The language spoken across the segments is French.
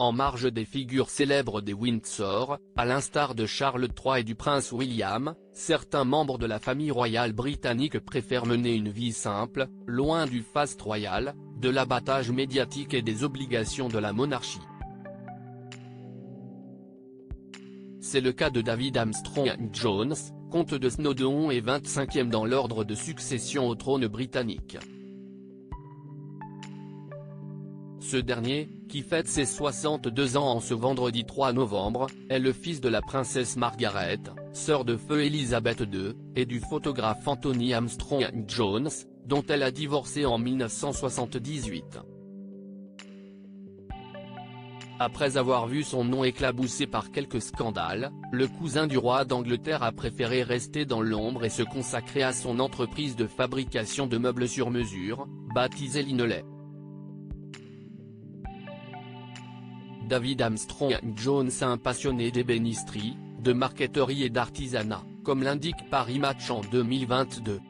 en marge des figures célèbres des Windsor, à l'instar de Charles III et du prince William, certains membres de la famille royale britannique préfèrent mener une vie simple, loin du faste royal, de l'abattage médiatique et des obligations de la monarchie. C'est le cas de David Armstrong-Jones, comte de Snowdon et 25e dans l'ordre de succession au trône britannique. Ce dernier, qui fête ses 62 ans en ce vendredi 3 novembre, est le fils de la princesse Margaret, sœur de feu Élisabeth II, et du photographe Anthony Armstrong-Jones, dont elle a divorcé en 1978. Après avoir vu son nom éclaboussé par quelques scandales, le cousin du roi d'Angleterre a préféré rester dans l'ombre et se consacrer à son entreprise de fabrication de meubles sur mesure, baptisée Linolay. David Armstrong-Jones est un passionné d'ébénisterie, de marqueterie et d'artisanat, comme l'indique Paris Match en 2022.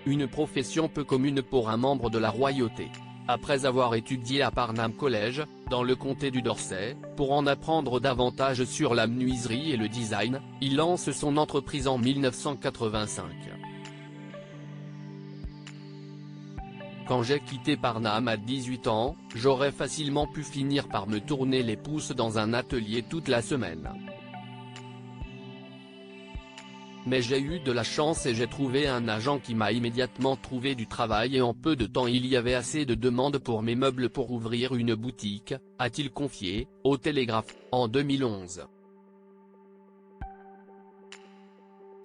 Une profession peu commune pour un membre de la royauté. Après avoir étudié à Farnham College, dans le comté du Dorset, pour en apprendre davantage sur la menuiserie et le design, il lance son entreprise en 1985. Quand j'ai quitté Farnham à 18 ans, j'aurais facilement pu finir par me tourner les pouces dans un atelier toute la semaine. Mais j'ai eu de la chance et j'ai trouvé un agent qui m'a immédiatement trouvé du travail et en peu de temps il y avait assez de demandes pour mes meubles pour ouvrir une boutique, a-t-il confié, au Télégraphe, en 2011.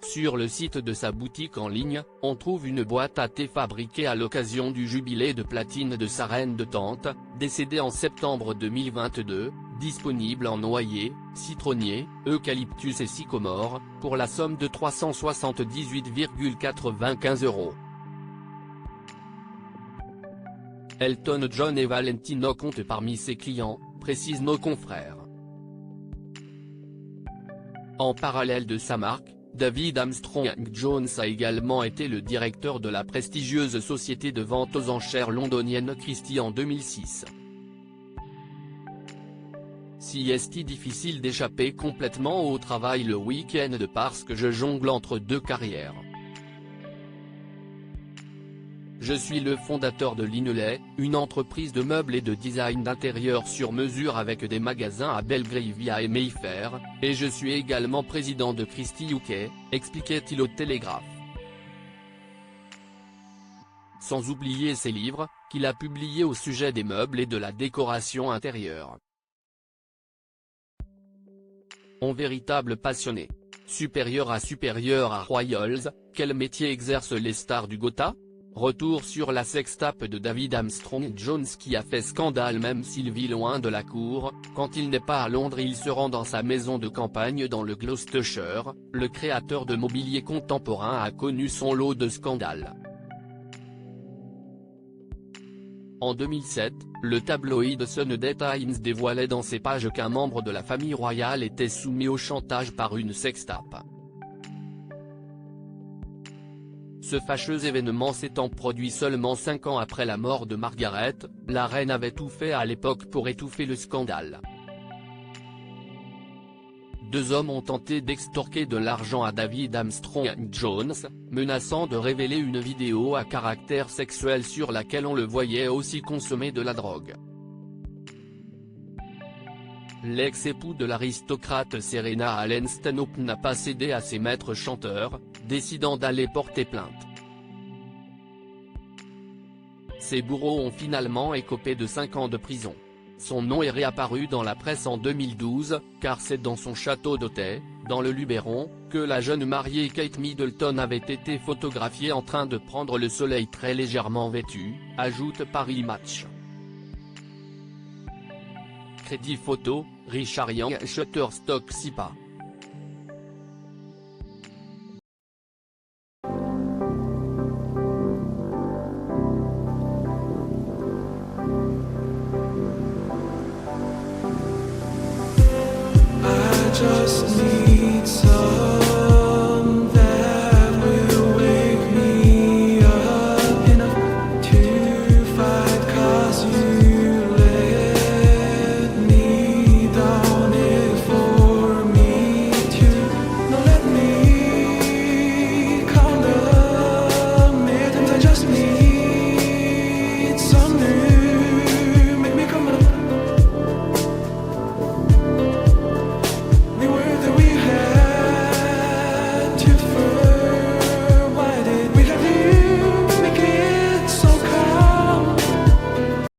Sur le site de sa boutique en ligne, on trouve une boîte à thé fabriquée à l'occasion du jubilé de platine de sa reine de tante, décédée en septembre 2022, disponible en noyer, citronnier, eucalyptus et sycomore, pour la somme de 378,95 €. Elton John et Valentino comptent parmi ses clients, précisent nos confrères. En parallèle de sa marque, David Armstrong-Jones a également été le directeur de la prestigieuse société de vente aux enchères londonienne Christie en 2006. Si est-il difficile d'échapper complètement au travail le week-end parce que je jongle entre deux carrières. Je suis le fondateur de Linolay, une entreprise de meubles et de design d'intérieur sur mesure avec des magasins à Belgravia et Mayfair, et je suis également président de Christie UK, expliquait-il au Télégraphe. Sans oublier ses livres, qu'il a publiés au sujet des meubles et de la décoration intérieure. Un véritable passionné. Supérieur à Royals, quel métier exercent les stars du Gotha ? Retour sur la sextape de David Armstrong-Jones qui a fait scandale même s'il vit loin de la cour, quand il n'est pas à Londres il se rend dans sa maison de campagne dans le Gloucestershire, le créateur de mobilier contemporain a connu son lot de scandales. En 2007, le tabloïd Sunday Times dévoilait dans ses pages qu'un membre de la famille royale était soumis au chantage par une sextape. Ce fâcheux événement s'étant produit seulement 5 ans après la mort de Margaret, la reine avait tout fait à l'époque pour étouffer le scandale. Deux hommes ont tenté d'extorquer de l'argent à David Armstrong-Jones, menaçant de révéler une vidéo à caractère sexuel sur laquelle on le voyait aussi consommer de la drogue. L'ex-époux de l'aristocrate Serena Allen Stanhope n'a pas cédé à ses maîtres chanteurs, décidant d'aller porter plainte. Ses bourreaux ont finalement écopé de 5 ans de prison. Son nom est réapparu dans la presse en 2012, car c'est dans son château d'Auteuil, dans le Luberon, que la jeune mariée Kate Middleton avait été photographiée en train de prendre le soleil très légèrement vêtue, ajoute Paris Match. Crédit photo, Richard Young Shutterstock SIPA.